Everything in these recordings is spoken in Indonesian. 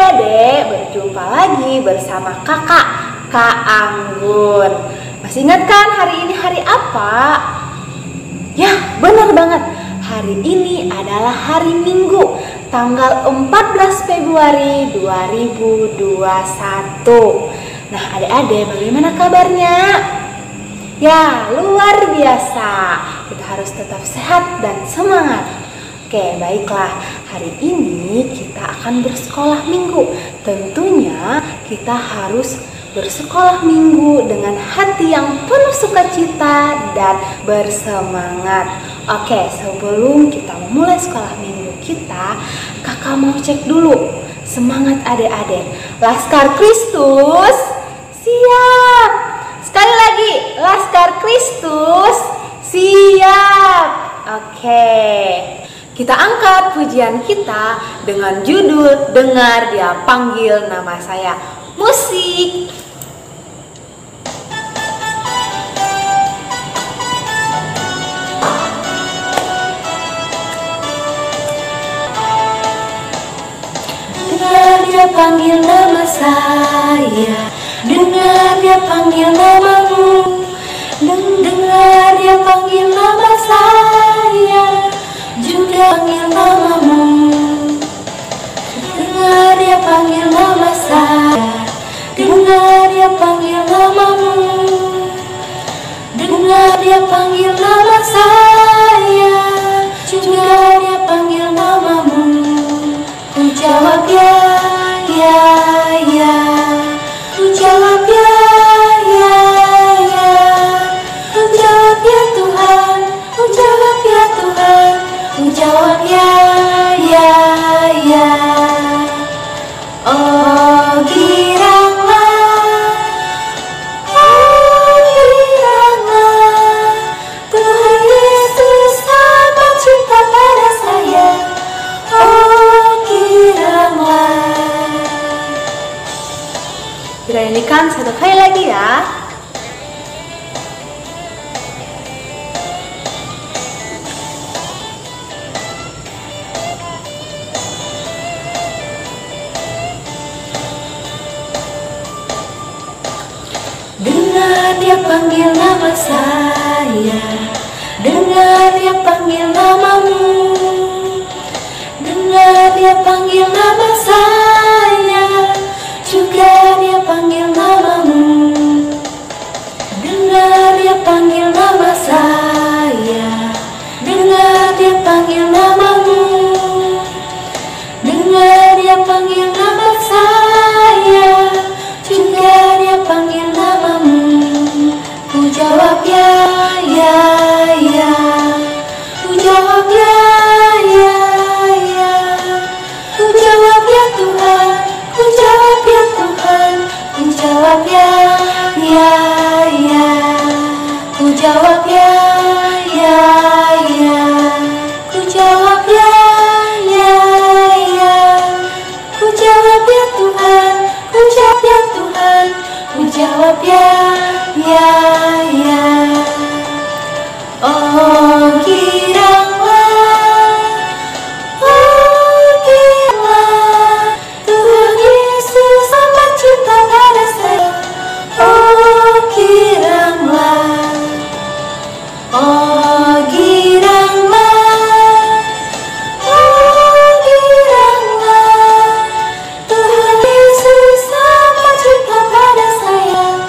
adik-adik, berjumpa lagi bersama kakak, Kak Anggun. Masih ingat kan hari ini hari apa? Ya, benar banget. Hari ini adalah hari Minggu, tanggal 14 Februari 2021. Nah, adik-adik, bagaimana kabarnya? Ya, luar biasa. Kita harus tetap sehat dan semangat. Oke, baiklah. Hari ini kita akan bersekolah minggu. Tentunya kita harus bersekolah minggu dengan hati yang penuh sukacita dan bersemangat. Oke, sebelum kita memulai sekolah minggu kita, kakak mau cek dulu semangat adik-adik. Laskar Kristus, siap. Sekali lagi, Laskar Kristus, siap. Oke, kita angkat pujian kita dengan judul Dengar Dia Panggil Nama Saya. Musik. Dengar Dia panggil nama saya, dengar Dia panggil namamu. Dengar Dia panggil nama saya, juga panggil namamu. Dengar Dia panggil nama saya, dengar Dia panggil namamu. Dengar Dia panggil nama saya, juga Dia panggil namamu. Ku jawab ya, ya, ya. Ku jawab ya, ya, ya. Ku jawab ya Tuhan, ku jawab ya Tuhan. Ku jawab ya, ya, ya. Oh giranglah, Tuhan Yesus sama cinta pada saya. Oh giranglah. Kita nyanyikan satu kali lagi ya. Dengar Dia panggil nama saya, dengar Dia panggil namamu. Dengar Dia panggil nama saya, juga Dia panggil namamu. Dengar Dia panggil nama saya, dengar Dia panggil namamu. Dengar Dia panggil nama saya, juga Dia panggil namamu. Ku jawab ya, ya, ya. Ku jawab ya, ya, ya. Ku jawab ya Tuhan, ku jawab ya Tuhan. Ku jawab ya, ya, ya. Ku jawab ya, ya, ya. Ku jawab ya, ya, ya. Ku jawab ya Tuhan, ku jawab ya Tuhan. Ku jawab ya, ya, ya. Oh giranglah, Tuhan Yesus sama cinta pada saya. Oh giranglah, oh giranglah, Tuhan Yesus sama cinta pada saya.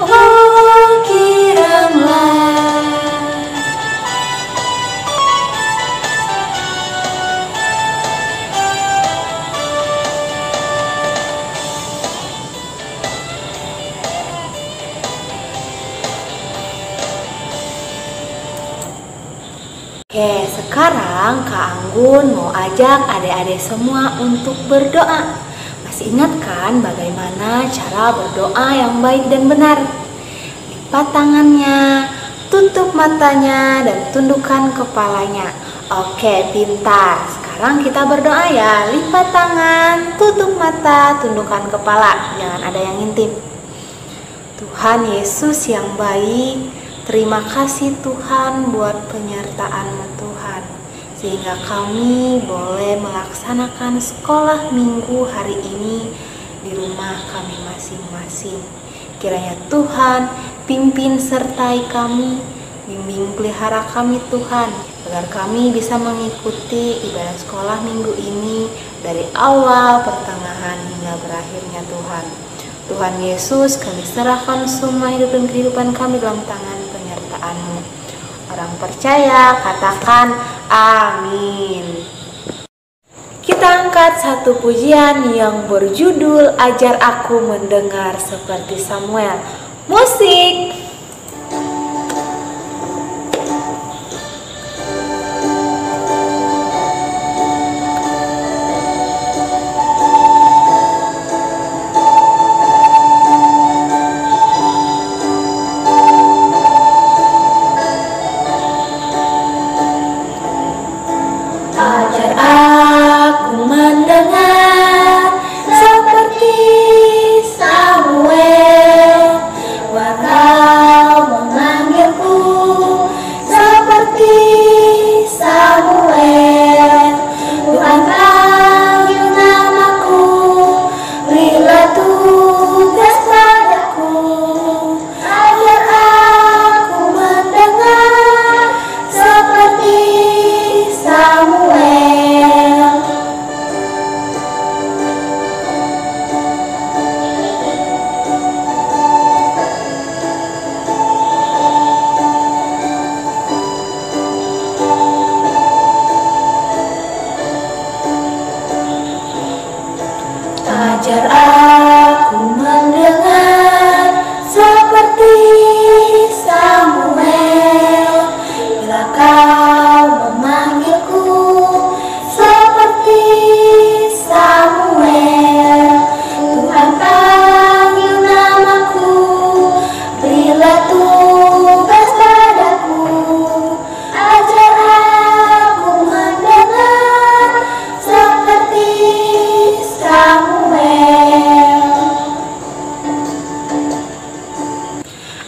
Oh giranglah. Oke, sekarang Kak Anggun mau ajak adik-adik semua untuk berdoa. Masih ingat kan bagaimana cara berdoa yang baik dan benar? Lipat tangannya, tutup matanya, dan tundukkan kepalanya. Oke, pintar. Sekarang kita berdoa ya. Lipat tangan, tutup mata, tundukkan kepala. Jangan ada yang ngintip. Tuhan Yesus yang baik, terima kasih Tuhan buat penyertaan-Mu Tuhan, sehingga kami boleh melaksanakan sekolah minggu hari ini di rumah kami masing-masing. Kiranya Tuhan pimpin sertai kami, bimbing pelihara kami Tuhan, agar kami bisa mengikuti ibadah sekolah minggu ini dari awal, pertengahan, hingga berakhirnya Tuhan. Tuhan Yesus, kami serahkan semua hidup dan kehidupan kami dalam tangan penyertaan-Mu. Orang percaya katakan amin. Kita angkat satu pujian yang berjudul Ajar Aku Mendengar Seperti Samuel. Musik. Ajar aku mendengar seperti Samuel, bila kau memanggilku seperti Samuel. Tuhan panggil namaku, berilah tugas padaku. Ajar aku mendengar seperti Samuel.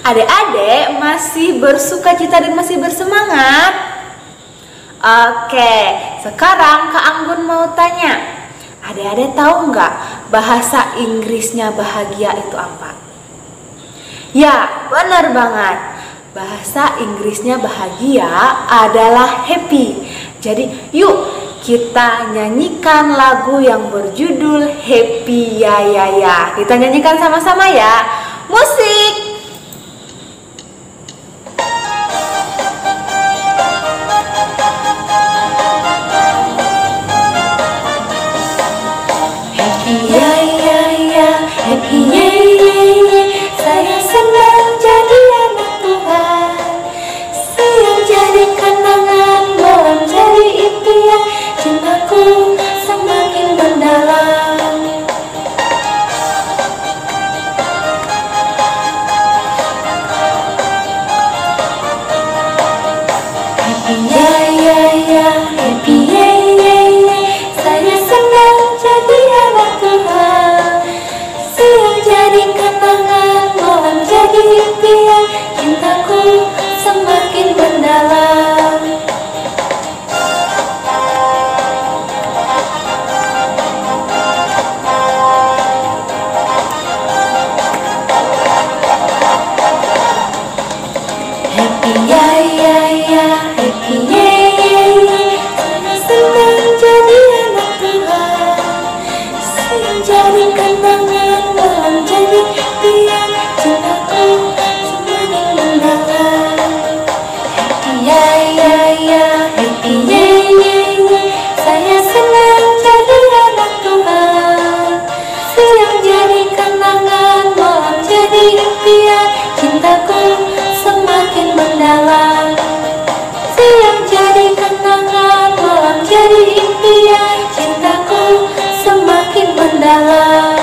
Adik-adik masih bersukacita dan masih bersemangat? Oke, sekarang Kak Anggun mau tanya, adik-adik tahu nggak bahasa Inggrisnya bahagia itu apa? Ya, benar banget. Bahasa Inggrisnya bahagia adalah happy. Jadi yuk kita nyanyikan lagu yang berjudul Happy Ya Ya Ya. Kita nyanyikan sama-sama ya. Musik. Happy ya ya ya, happy ya ya ya. Saya senang jadi anak Tuhan. Siang jadi kenangan, malam jadi impian. Cintaku semakin mendalam. Happy ya ya ya, happy ya ya ya. Saya senang jadi anak Tuhan. Siang jadi kenangan, malam jadi impian. Cintaku semakin mendalam. Happy ya ya ya, happy ya ya ya. Saya senang jadi anak Tuhan. Siang jadi kenangan, malam jadi impian. Cintaku semakin mendalam. Happy ya ya ya, happy ya ya ya. Saya senang jadi anak Tuhan. Siang jadi kenangan, malam jadi impian. Cintaku semakin mendalam. Siang jadi kenangan, malam jadi impian. Cintaku semakin mendalam.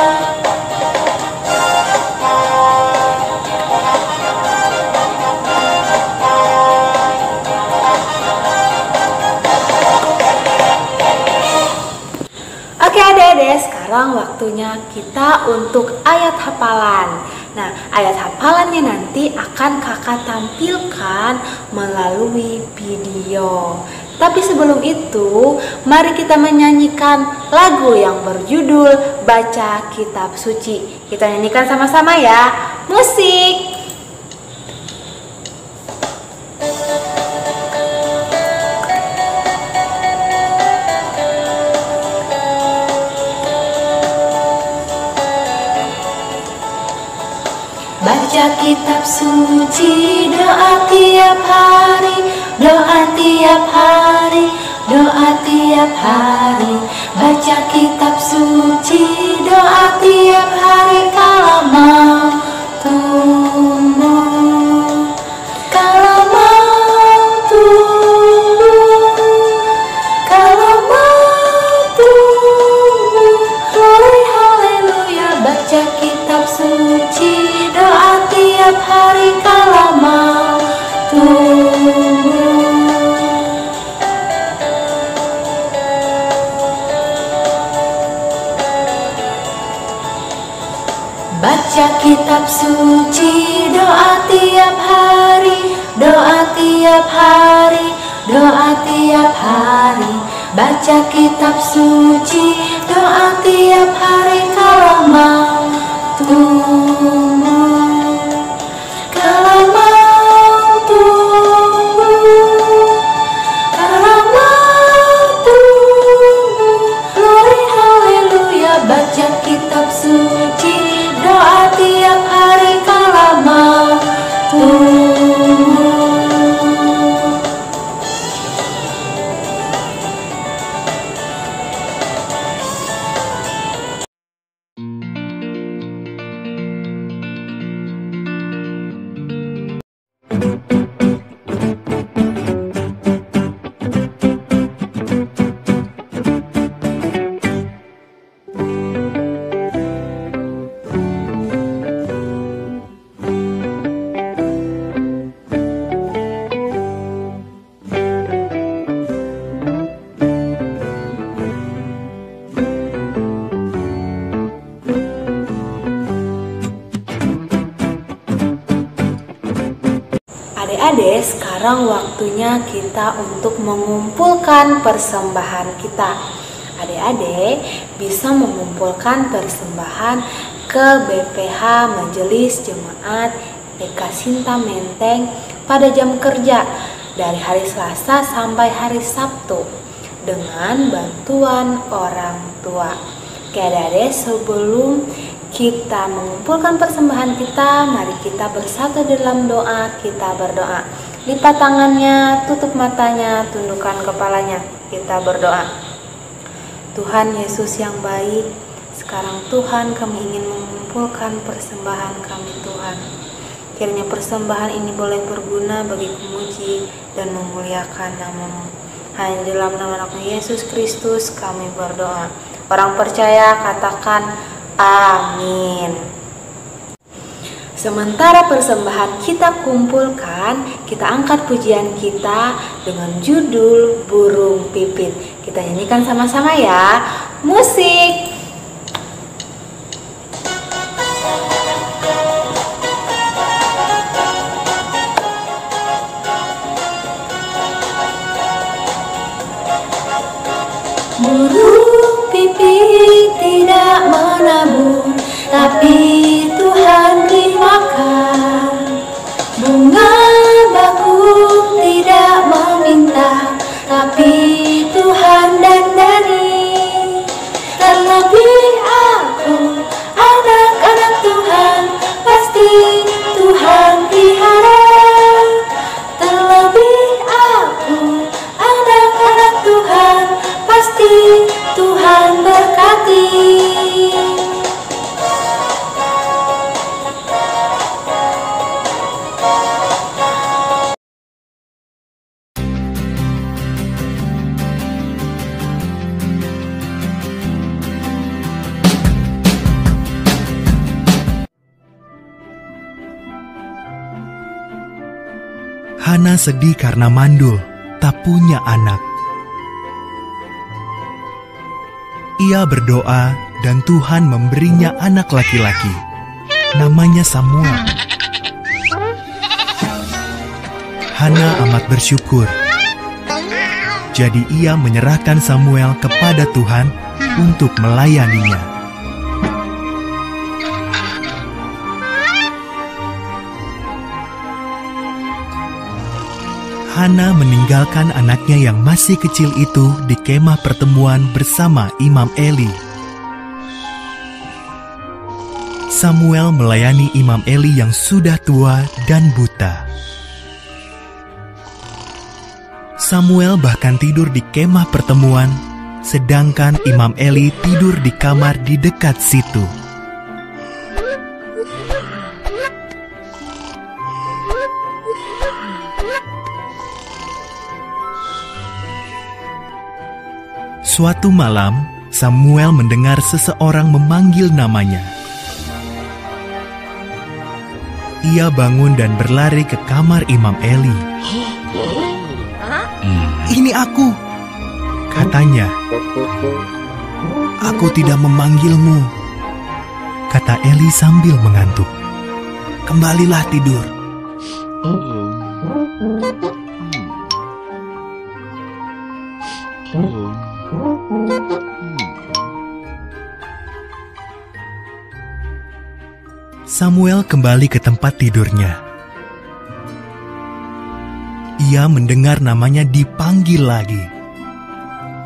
Oke adik-adik, sekarang waktunya kita untuk ayat hafalan. Nah, ayat hafalannya nanti akan kakak tampilkan melalui video. Tapi sebelum itu, mari kita menyanyikan lagu yang berjudul Baca Kitab Suci. Kita nyanyikan sama-sama ya. Musik! Baca kitab suci, doa tiap hari, doa tiap hari, doa tiap hari. Baca kitab suci, doa tiap hari, kalau mau tumbuh, kalau mau tumbuh, kalau mau tumbuh. Glory haleluya. Baca kitab suci, doa tiap hari, kalau mau tumbuh. Baca kitab suci, doa tiap hari, doa tiap hari, doa tiap hari. Baca kitab suci, doa tiap hari, kalau mau tumbuh, kalau mau tumbuh, kalau mau tumbuh. Glory haleluya. Baca kitab suci, doa tiap hari, kalau mau tumbuh. Adik-adik, sekarang waktunya kita untuk mengumpulkan persembahan kita. Adik-adik bisa mengumpulkan persembahan ke BPH Majelis Jemaat Eka Sinta Menteng pada jam kerja dari hari Selasa sampai hari Sabtu dengan bantuan orang tua. Oke adik-adik, sebelum kita mengumpulkan persembahan kita, mari kita bersatu dalam doa. Kita berdoa. Lipat tangannya, tutup matanya, tundukkan kepalanya. Kita berdoa. Tuhan Yesus yang baik, sekarang Tuhan kami ingin mengumpulkan persembahan kami Tuhan. Kiranya persembahan ini boleh berguna bagi memuji dan memuliakan nama-Mu. Hanya dalam nama Anakmu Yesus Kristus kami berdoa. Orang percaya katakan amin. Sementara persembahan kita kumpulkan, kita angkat pujian kita dengan judul Burung Pipit. Kita nyanyikan sama-sama ya. Musik. Burung pipit tidak menabur, tapi Tuhan beri makan. Bunga bakung tidak meminta, tapi Tuhan dandani. Terlebih aku, anak-anak Tuhan, pasti Tuhan pelihara. Terlebih aku, anak-anak Tuhan, pasti Tuhan berkati. Hana sedih karena mandul, tak punya anak. Ia berdoa dan Tuhan memberinya anak laki-laki. Namanya Samuel. Hana amat bersyukur. Jadi ia menyerahkan Samuel kepada Tuhan untuk melayaninya. Hana meninggalkan anaknya yang masih kecil itu di kemah pertemuan bersama Imam Eli. Samuel melayani Imam Eli yang sudah tua dan buta. Samuel bahkan tidur di kemah pertemuan, sedangkan Imam Eli tidur di kamar di dekat situ. Suatu malam, Samuel mendengar seseorang memanggil namanya. Ia bangun dan berlari ke kamar Imam Eli. "Ini aku," katanya. "Aku tidak memanggilmu," kata Eli sambil mengantuk. "Kembalilah tidur." Samuel kembali ke tempat tidurnya. Ia mendengar namanya dipanggil lagi.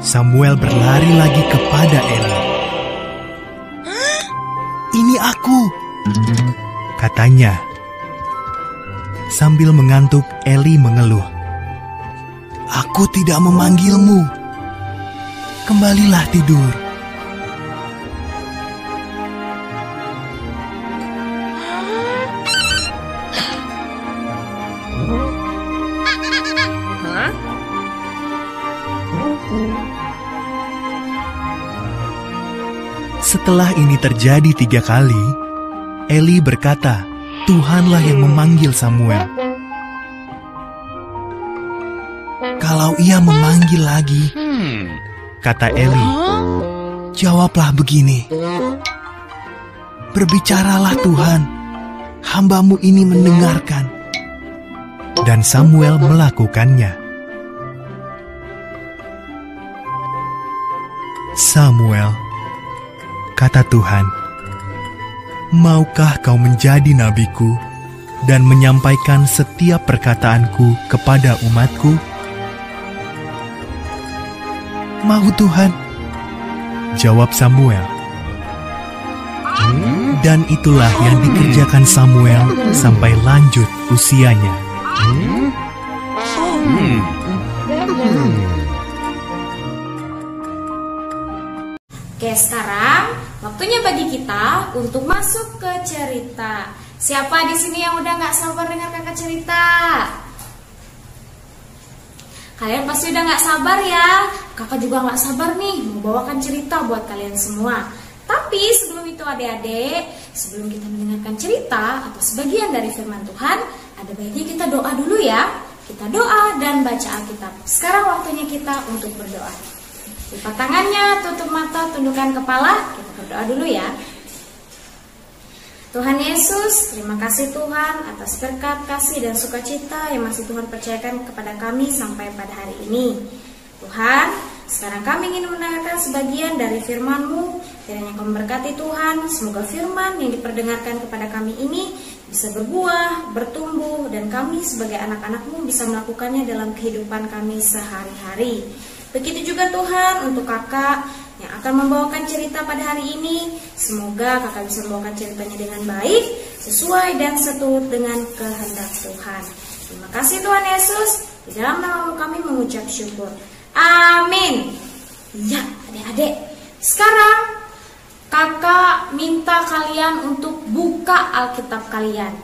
Samuel berlari lagi kepada Eli. "Ini aku," katanya. Sambil mengantuk, Eli mengeluh. "Aku tidak memanggilmu. Kembalilah tidur." Setelah ini terjadi 3 kali, Eli berkata, "Tuhanlah yang memanggil Samuel." "Kalau ia memanggil lagi," kata Eli, "jawablah begini, 'Berbicaralah Tuhan, hamba-Mu ini mendengarkan.'" Dan Samuel melakukannya. "Samuel," kata Tuhan, "maukah kau menjadi nabiku dan menyampaikan setiap perkataanku kepada umatku?" "Mau Tuhan," jawab Samuel. Dan itulah yang dikerjakan Samuel sampai lanjut usianya. Oke, sekarang waktunya bagi kita untuk masuk ke cerita. Siapa di sini yang udah gak sabar dengar kakak cerita? Kalian pasti udah gak sabar ya. Kakak juga gak sabar nih mau bawakan cerita buat kalian semua. Tapi sebelum itu adik-adik, sebelum kita mendengarkan cerita atau sebagian dari firman Tuhan, ada baiknya kita doa dulu ya. Kita doa dan baca Alkitab. Sekarang waktunya kita untuk berdoa. Lipat tangannya, tutup mata, tundukkan kepala. Kita berdoa dulu ya. Tuhan Yesus, terima kasih Tuhan atas berkat, kasih, dan sukacita yang masih Tuhan percayakan kepada kami sampai pada hari ini. Tuhan, sekarang kami ingin mendengarkan sebagian dari firman-Mu. Kiranya Kau memberkati Tuhan. Semoga firman yang diperdengarkan kepada kami ini bisa berbuah, bertumbuh, dan kami sebagai anak-anak-Mu bisa melakukannya dalam kehidupan kami sehari-hari. Begitu juga Tuhan untuk kakak yang akan membawakan cerita pada hari ini. Semoga kakak bisa membawakan ceritanya dengan baik, sesuai dan seturut dengan kehendak Tuhan. Terima kasih Tuhan Yesus. Di dalam nama kami mengucap syukur. Amin. Ya, adik-adik, sekarang kakak minta kalian untuk buka Alkitab kalian.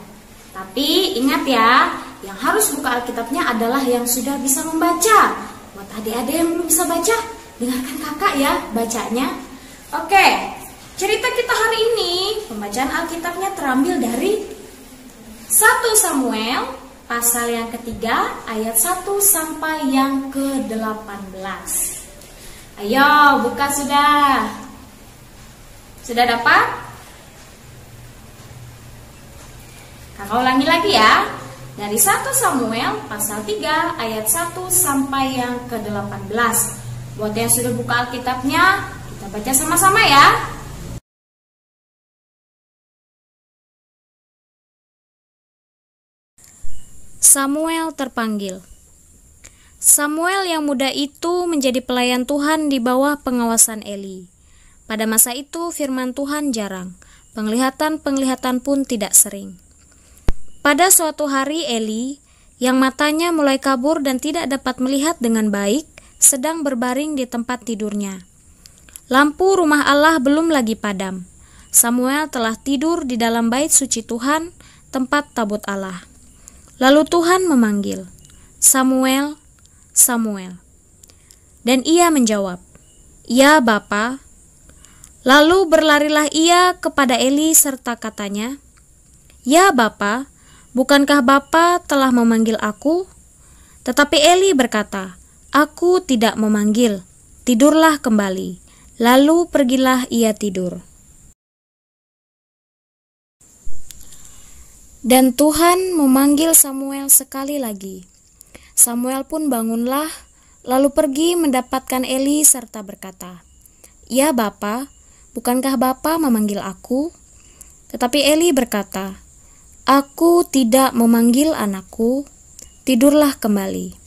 Tapi ingat ya, yang harus buka Alkitabnya adalah yang sudah bisa membaca. Buat adik-adik yang belum bisa baca, dengarkan kakak ya bacanya. Oke, cerita kita hari ini, pembacaan Alkitabnya terambil dari 1 Samuel pasal yang ketiga, ayat 1 sampai yang ke-18. Ayo, buka sudah. Sudah dapat? Kakak ulangi lagi ya. dari 1 Samuel pasal 3 ayat 1 sampai yang ke-18. Buat yang sudah buka Alkitabnya, kita baca sama-sama ya. Samuel terpanggil. Samuel yang muda itu menjadi pelayan Tuhan di bawah pengawasan Eli. Pada masa itu firman Tuhan jarang, penglihatan pun tidak sering. Pada suatu hari Eli, yang matanya mulai kabur dan tidak dapat melihat dengan baik, sedang berbaring di tempat tidurnya. Lampu rumah Allah belum lagi padam. Samuel telah tidur di dalam bait suci Tuhan, tempat tabut Allah. Lalu Tuhan memanggil, "Samuel, Samuel." Dan ia menjawab, "Ya Bapa." Lalu berlarilah ia kepada Eli serta katanya, "Ya Bapa, bukankah Bapa telah memanggil aku?" Tetapi Eli berkata, "Aku tidak memanggil, tidurlah kembali." Lalu pergilah ia tidur. Dan Tuhan memanggil Samuel sekali lagi. Samuel pun bangunlah, lalu pergi mendapatkan Eli serta berkata, "Ya Bapa, bukankah Bapa memanggil aku?" Tetapi Eli berkata, "Aku tidak memanggil anakku, tidurlah kembali."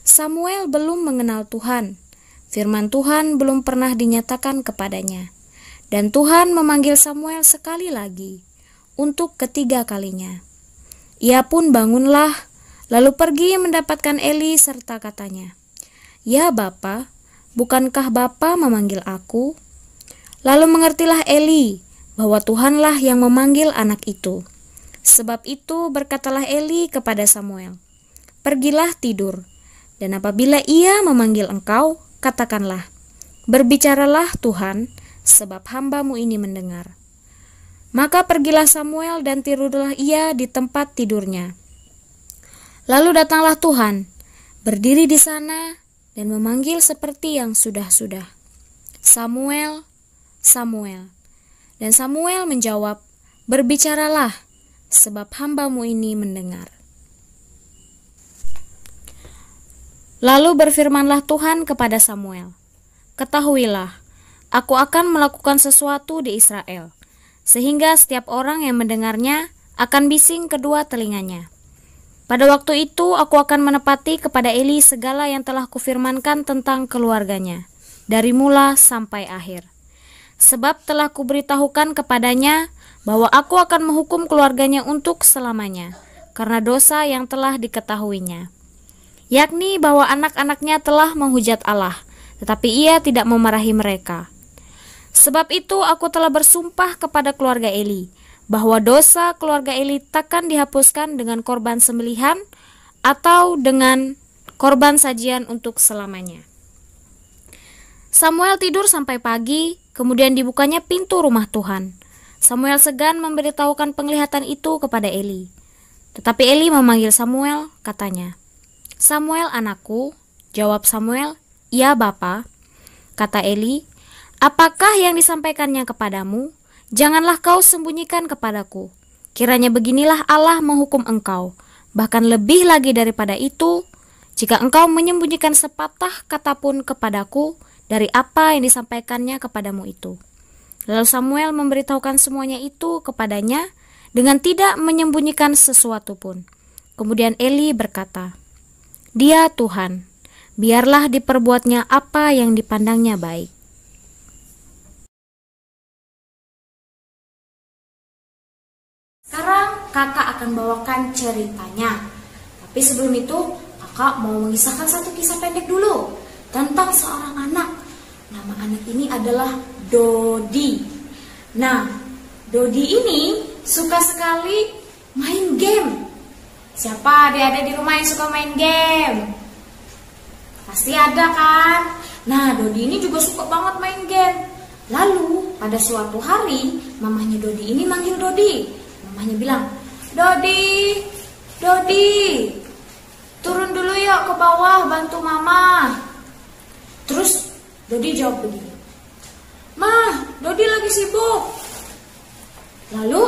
Samuel belum mengenal Tuhan, firman Tuhan belum pernah dinyatakan kepadanya. Dan Tuhan memanggil Samuel sekali lagi, untuk ketiga kalinya. Ia pun bangunlah, lalu pergi mendapatkan Eli serta katanya, "Ya Bapa, bukankah Bapa memanggil aku?" Lalu mengertilah Eli bahwa Tuhanlah yang memanggil anak itu. Sebab itu berkatalah Eli kepada Samuel, "Pergilah tidur, dan apabila ia memanggil engkau, katakanlah, 'Berbicaralah Tuhan, sebab hamba-Mu ini mendengar.'" Maka pergilah Samuel dan tidurlah ia di tempat tidurnya. Lalu datanglah Tuhan, berdiri di sana dan memanggil seperti yang sudah-sudah, "Samuel, Samuel." Dan Samuel menjawab, "Berbicaralah, sebab hamba-Mu ini mendengar." Lalu berfirmanlah Tuhan kepada Samuel, "Ketahuilah, aku akan melakukan sesuatu di Israel, sehingga setiap orang yang mendengarnya akan bising kedua telinganya. Pada waktu itu aku akan menepati kepada Eli segala yang telah kufirmankan tentang keluarganya, dari mula sampai akhir. Sebab telah kuberitahukan kepadanya bahwa aku akan menghukum keluarganya untuk selamanya, karena dosa yang telah diketahuinya, yakni bahwa anak-anaknya telah menghujat Allah, tetapi ia tidak memarahi mereka. Sebab itu aku telah bersumpah kepada keluarga Eli, bahwa dosa keluarga Eli takkan dihapuskan dengan korban sembelihan atau dengan korban sajian untuk selamanya." Samuel tidur sampai pagi, kemudian dibukanya pintu rumah Tuhan. Samuel segan memberitahukan penglihatan itu kepada Eli. Tetapi Eli memanggil Samuel, katanya, "Samuel anakku." Jawab Samuel, "Ya Bapa." Kata Eli, "Apakah yang disampaikannya kepadamu? Janganlah kau sembunyikan kepadaku. Kiranya beginilah Allah menghukum engkau, bahkan lebih lagi daripada itu, jika engkau menyembunyikan sepatah kata pun kepadaku dari apa yang disampaikannya kepadamu itu." Lalu Samuel memberitahukan semuanya itu kepadanya dengan tidak menyembunyikan sesuatu pun. Kemudian Eli berkata, "Dia Tuhan, biarlah diperbuatnya apa yang dipandangnya baik." Sekarang kakak akan bawakan ceritanya. Tapi sebelum itu, kakak mau mengisahkan satu kisah pendek dulu tentang seorang anak. Nama anak ini adalah Dodi. Nah, Dodi ini suka sekali main game. Siapa adik-adik di rumah yang suka main game? Pasti ada kan? Nah, Dodi ini juga suka banget main game. Lalu, pada suatu hari, mamahnya Dodi ini manggil Dodi. Mamahnya bilang, "Dodi, Dodi, turun dulu yuk ke bawah bantu mama." Terus Dodi jawab begini, "Mah, Dodi lagi sibuk." Lalu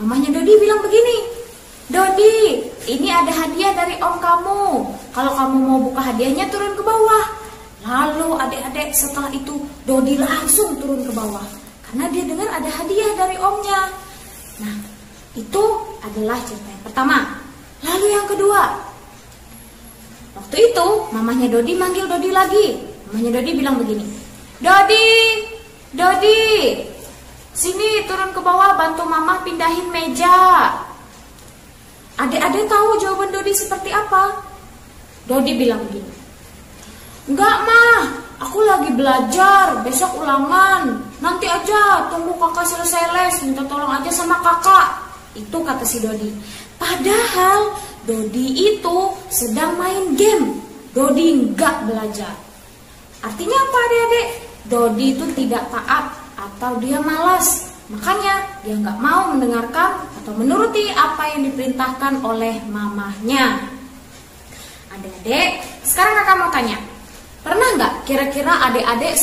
mamahnya Dodi bilang begini, "Dodi, ini ada hadiah dari om kamu. Kalau kamu mau buka hadiahnya turun ke bawah. Lalu adik-adik setelah itu Dodi langsung turun ke bawah karena dia dengar ada hadiah dari omnya. Nah, itu adalah cerita yang pertama. Lalu yang kedua, waktu itu mamahnya Dodi manggil Dodi lagi. Mamahnya Dodi bilang begini, Dodi, sini turun ke bawah bantu mama pindahin meja. Adik-adik tahu jawaban Dodi seperti apa? Dodi bilang begini, enggak mah, aku lagi belajar, besok ulangan. Nanti aja, tunggu kakak selesai les, minta tolong aja sama kakak. Itu kata si Dodi. Padahal Dodi itu sedang main game. Dodi enggak belajar. Artinya apa adik-adik? Dodi itu tidak taat atau dia malas. Makanya dia enggak mau mendengarkan atau menuruti apa yang diperintahkan oleh mamahnya. Adik-adik, sekarang kakak mau tanya. Pernah nggak kira-kira adik-adik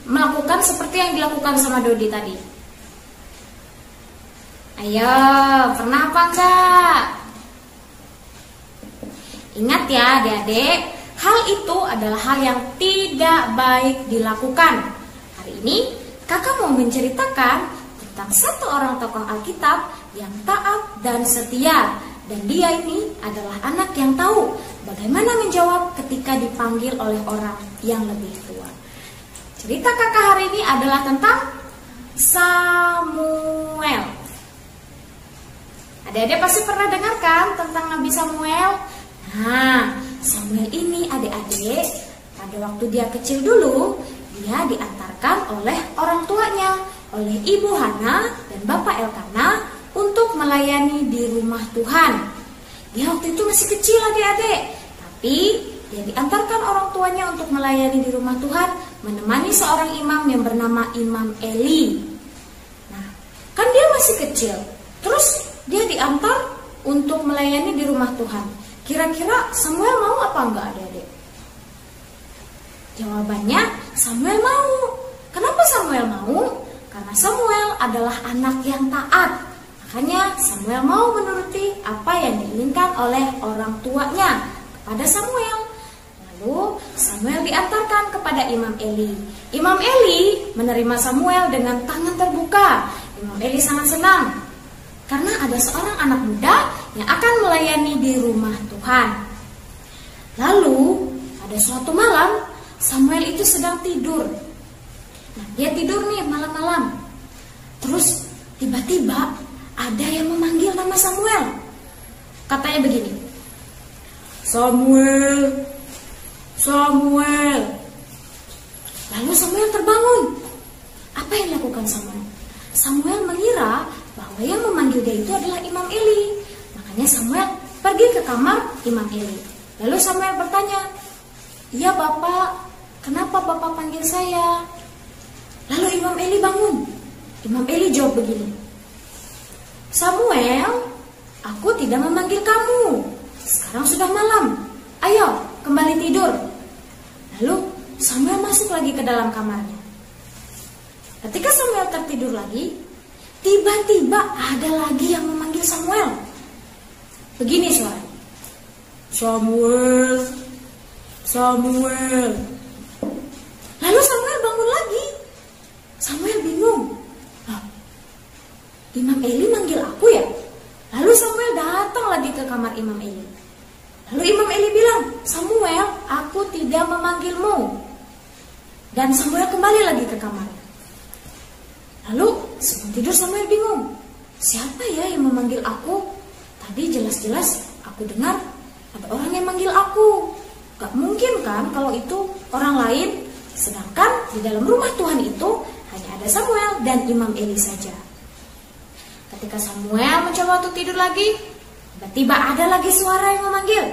melakukan seperti yang dilakukan sama Dodi tadi? Ayo, pernah apa enggak? Ingat ya adik-adik, hal itu adalah hal yang tidak baik dilakukan. Hari ini kakak mau menceritakan tentang satu orang tokoh Alkitab yang taat dan setia. Dan dia ini adalah anak yang tahu bagaimana menjawab ketika dipanggil oleh orang yang lebih tua. Cerita kakak hari ini adalah tentang Samuel. Adik-adik pasti pernah dengarkan tentang Nabi Samuel. Nah, Samuel ini adik-adik, pada waktu dia kecil dulu, dia diantarkan oleh orang tuanya, oleh Ibu Hana dan Bapak Elkana, untuk melayani di rumah Tuhan. Dia waktu itu masih kecil adik-adik, tapi dia diantarkan orang tuanya untuk melayani di rumah Tuhan, menemani seorang imam yang bernama Imam Eli. Nah, kan dia masih kecil, terus dia diantar untuk melayani di rumah Tuhan. Kira-kira Samuel mau apa enggak adik-adik? Jawabannya Samuel mau. Kenapa Samuel mau? Karena Samuel adalah anak yang taat. Makanya Samuel mau menuruti apa yang diinginkan oleh orang tuanya kepada Samuel. Lalu Samuel diantarkan kepada Imam Eli. Imam Eli menerima Samuel dengan tangan terbuka. Imam Eli sangat senang karena ada seorang anak muda yang akan melayani di rumah Tuhan. Lalu pada suatu malam Samuel itu sedang tidur. Nah, dia tidur nih malam-malam. Terus tiba-tiba ada yang memanggil nama Samuel. Katanya begini, Samuel, Samuel. Lalu Samuel terbangun. Apa yang dilakukan Samuel? Samuel mengira bahwa yang memanggil dia itu adalah Imam Eli. Makanya Samuel pergi ke kamar Imam Eli. Lalu Samuel bertanya, iya Bapak, kenapa Bapak panggil saya? Lalu Imam Eli bangun. Imam Eli jawab begini, Samuel, aku tidak memanggil kamu. Sekarang sudah malam. Ayo, kembali tidur. Lalu Samuel masuk lagi ke dalam kamarnya. Ketika Samuel tertidur lagi, tiba-tiba ada lagi yang memanggil Samuel. Begini suaranya, Samuel, Samuel. Lalu Samuel bangun lagi. Samuel bingung. Imam Eli manggil aku ya? Lalu Samuel datang lagi ke kamar Imam Eli. Lalu Imam Eli bilang, Samuel, aku tidak memanggilmu. Dan Samuel kembali lagi ke kamarnya. Lalu sebelum tidur Samuel bingung, siapa ya yang memanggil aku? Tadi jelas-jelas aku dengar ada orang yang manggil aku. Gak mungkin kan kalau itu orang lain. Sedangkan di dalam rumah Tuhan itu hanya ada Samuel dan Imam Eli saja. Ketika Samuel mencoba untuk tidur lagi, tiba-tiba ada lagi suara yang memanggil,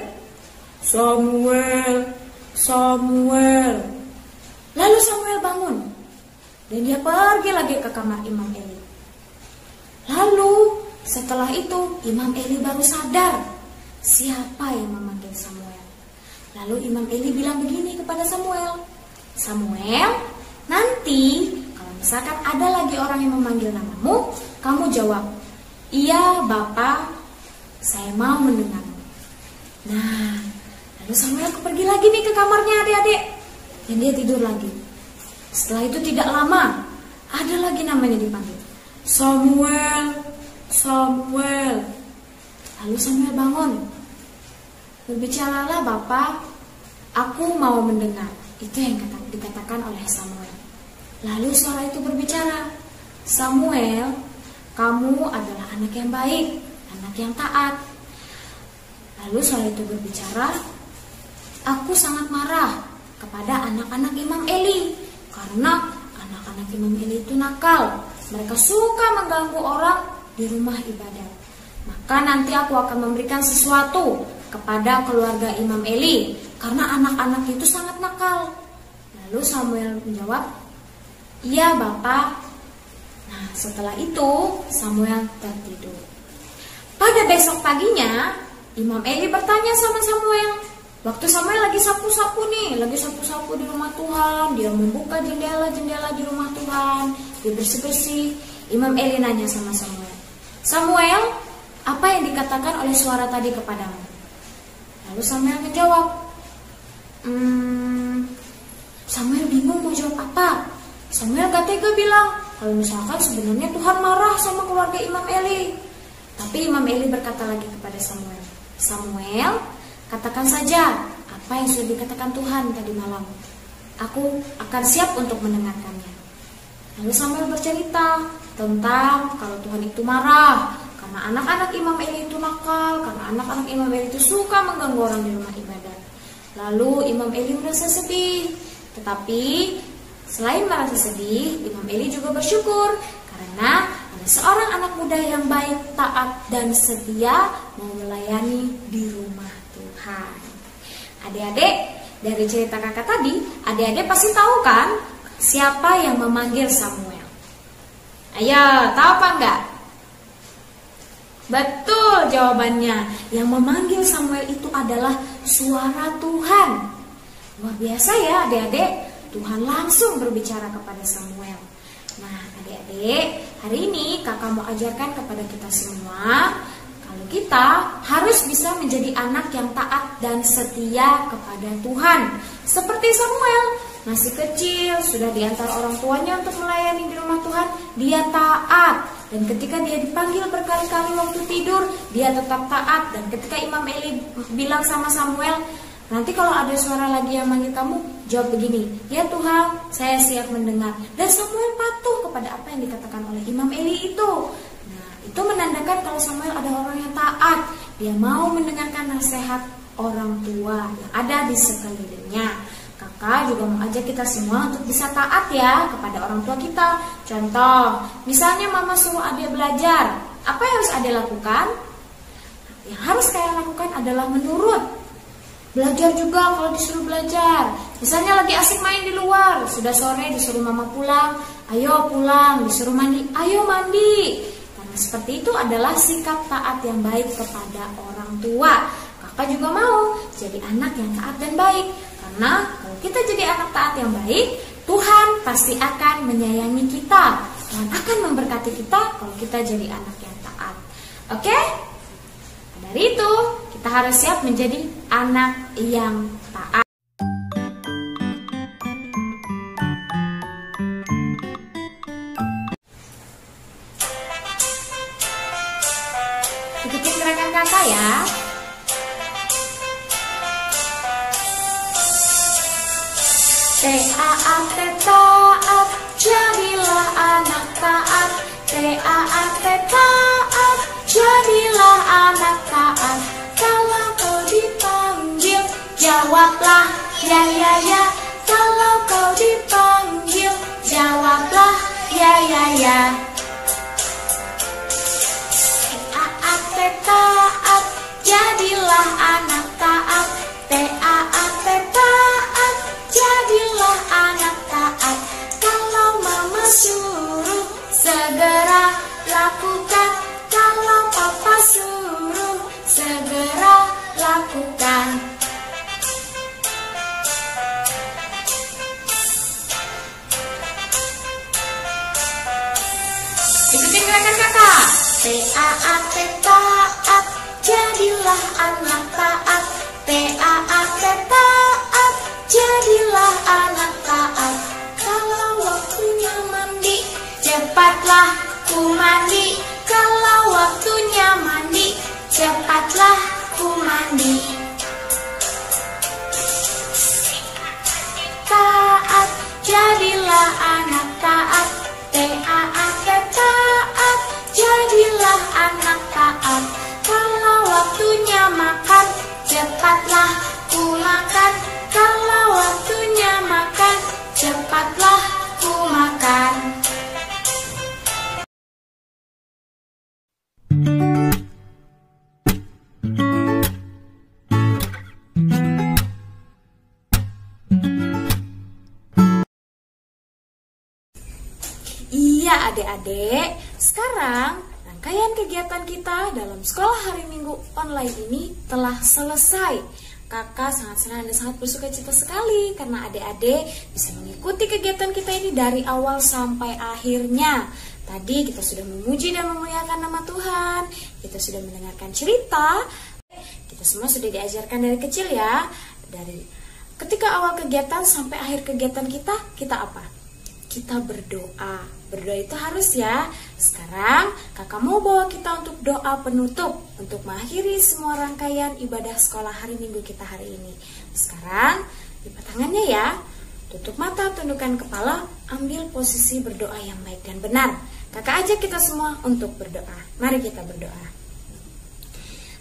Samuel, Samuel. Lalu Samuel bangun dan dia pergi lagi ke kamar Imam Eli. Lalu setelah itu Imam Eli baru sadar siapa yang memanggil Samuel. Lalu Imam Eli bilang begini kepada Samuel, Samuel, nanti kalau misalkan ada lagi orang yang memanggil namamu, kamu jawab, iya Bapak, Saya mau mendengarmu. Nah, lalu Samuel pergi lagi nih ke kamarnya adik-adik. Dan dia tidur lagi. Setelah itu tidak lama, ada lagi namanya dipanggil. Samuel, Samuel. Lalu Samuel bangun. Berbicaralah Bapa, aku mau mendengar. Itu yang dikatakan oleh Samuel. Lalu suara itu berbicara, Samuel, kamu adalah anak yang baik, anak yang taat. Lalu suara itu berbicara, aku sangat marah kepada anak-anak Imam Eli, karena anak-anak Imam Eli itu nakal. Mereka suka mengganggu orang di rumah ibadat. Maka nanti aku akan memberikan sesuatu kepada keluarga Imam Eli, karena anak-anak itu sangat nakal. Lalu Samuel menjawab, iya Bapak. Nah, setelah itu Samuel tertidur. Pada besok paginya, Imam Eli bertanya sama Samuel. Waktu Samuel lagi sapu-sapu nih, lagi sapu-sapu di rumah Tuhan, dia membuka jendela-jendela di rumah Tuhan, dia bersih-bersih. Imam Eli nanya sama Samuel, Samuel, apa yang dikatakan oleh suara tadi kepadamu? Lalu Samuel menjawab, Samuel bingung mau jawab apa. Samuel gak tega bilang, kalau misalkan sebenarnya Tuhan marah sama keluarga Imam Eli. Tapi Imam Eli berkata lagi kepada Samuel, Samuel, katakan saja apa yang sudah dikatakan Tuhan tadi malam. Aku akan siap untuk mendengarkannya. Lalu Samuel bercerita tentang kalau Tuhan itu marah karena anak-anak Imam Eli itu nakal, karena anak-anak Imam Eli itu suka mengganggu orang di rumah ibadat. Lalu Imam Eli merasa sedih. Tetapi selain merasa sedih, Imam Eli juga bersyukur karena ada seorang anak muda yang baik, taat, dan setia mau melayani di rumah Tuhan. Adik-adik, dari cerita kakak tadi, adik-adik pasti tahu kan siapa yang memanggil Samuel? Ayo, tahu apa enggak? Betul jawabannya. Yang memanggil Samuel itu adalah suara Tuhan. Luar biasa ya adik-adik. Tuhan langsung berbicara kepada Samuel. Nah adik-adik, hari ini kakak mau ajarkan kepada kita semua, kalau kita harus bisa menjadi anak yang taat dan setia kepada Tuhan. Seperti Samuel, masih kecil, sudah diantar orang tuanya untuk melayani di rumah Tuhan, dia taat. Dan ketika dia dipanggil berkali-kali waktu tidur, dia tetap taat. Dan ketika Imam Eli bilang sama Samuel, nanti kalau ada suara lagi yang manggil kamu, jawab begini, ya Tuhan, saya siap mendengar. Dan Samuel patuh kepada apa yang dikatakan oleh Imam Eli itu. Nah, itu menandakan kalau Samuel ada orang yang taat. Dia mau mendengarkan nasihat orang tua yang ada di sekelilingnya. Kakak juga mau ajak kita semua untuk bisa taat ya kepada orang tua kita. Contoh, misalnya mama suruh adik belajar, apa yang harus adik lakukan? Yang harus saya lakukan adalah menurut. Belajar juga kalau disuruh belajar. Misalnya lagi asik main di luar, sudah sore disuruh mama pulang, ayo pulang, disuruh mandi, ayo mandi. Karena seperti itu adalah sikap taat yang baik kepada orang tua. Kakak juga mau jadi anak yang taat dan baik. Karena kalau kita jadi anak taat yang baik, Tuhan pasti akan menyayangi kita. Tuhan akan memberkati kita kalau kita jadi anak yang taat. Oke? Dari itu, kita harus siap menjadi anak yang taat. Ikutin gerakan kakak ya. T-A-A-T taat, jadilah anak taat. T-A-A-T taat, jadilah anak taat. Kalau kau dipanggil, jawablah ya ya ya. Kalau kau dipanggil, jawablah ya ya ya. T-A-A-T taat, jadilah anak taat. T-A-A-T taat, jadilah anak taat. Kalau mama suruh, segera lakukan. Kalau papa suruh, segera lakukan. Ikutin gerakan kakak. T-A-A-T taat, jadilah anak taat. T-A-A-T, taat, jadilah anak taat. Kalau waktunya mandi, cepatlah ku mandi. Kalau waktunya mandi, cepatlah ku mandi. Taat, jadilah anak taat. T-A-A-T, taat, jadilah anak taat. Kalau waktunya makan, cepatlah ku makan. Kalau waktunya makan, cepatlah ku makan. Iya adik-adik, sekarang rangkaian kegiatan kita dalam sekolah hari Minggu online ini telah selesai. Kakak sangat senang dan sangat bersuka cita sekali karena adik-adik bisa mengikuti kegiatan kita ini dari awal sampai akhirnya. Tadi kita sudah memuji dan memuliakan nama Tuhan, kita sudah mendengarkan cerita, kita semua sudah diajarkan dari kecil ya. Dari ketika awal kegiatan sampai akhir kegiatan kita apa? Kita berdoa. Berdoa itu harus ya. Sekarang kakak mau bawa kita untuk doa penutup untuk mengakhiri semua rangkaian ibadah sekolah hari Minggu kita hari ini. Sekarang lipat tangannya ya. Tutup mata, tundukkan kepala, ambil posisi berdoa yang baik dan benar. Kakak ajak kita semua untuk berdoa. Mari kita berdoa.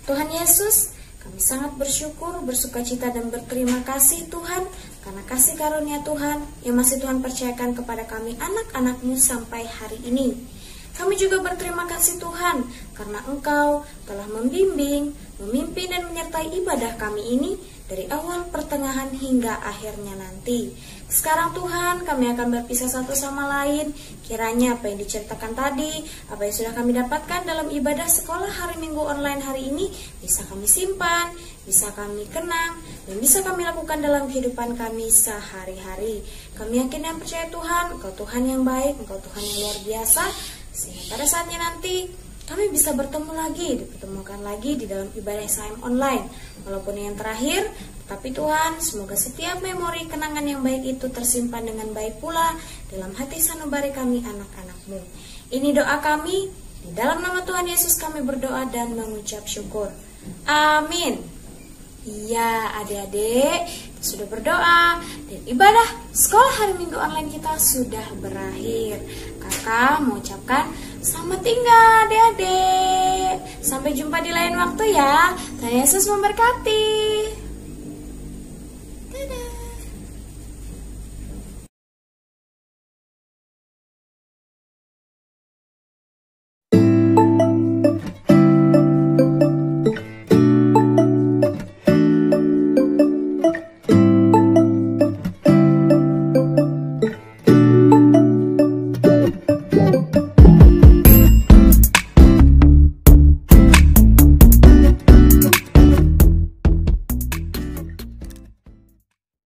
Tuhan Yesus, kami sangat bersyukur, bersukacita dan berterima kasih Tuhan karena kasih karunia Tuhan yang masih Tuhan percayakan kepada kami anak-anak-Mu sampai hari ini. Kami juga berterima kasih Tuhan karena Engkau telah membimbing, memimpin dan menyertai ibadah kami ini dari awal, pertengahan hingga akhirnya nanti. Sekarang Tuhan, kami akan berpisah satu sama lain. Kiranya apa yang diceritakan tadi, apa yang sudah kami dapatkan dalam ibadah sekolah hari Minggu online hari ini bisa kami simpan, bisa kami kenang, dan bisa kami lakukan dalam kehidupan kami sehari-hari. Kami yakin dan percaya Tuhan, Engkau Tuhan yang baik, Engkau Tuhan yang luar biasa, sehingga pada saatnya nanti kami bisa bertemu lagi, dipertemukan lagi di dalam ibadah SHM online. Walaupun yang terakhir, tetapi Tuhan, semoga setiap memori kenangan yang baik itu tersimpan dengan baik pula dalam hati sanubari kami anak-anak-Mu. Ini doa kami, di dalam nama Tuhan Yesus kami berdoa dan mengucap syukur. Amin. Iya adik-adik, kita sudah berdoa dan ibadah sekolah hari Minggu online kita sudah berakhir. Kakak mau ucapkan selamat tinggal adik-adik. Sampai jumpa di lain waktu ya. Tuhan Yesus memberkati.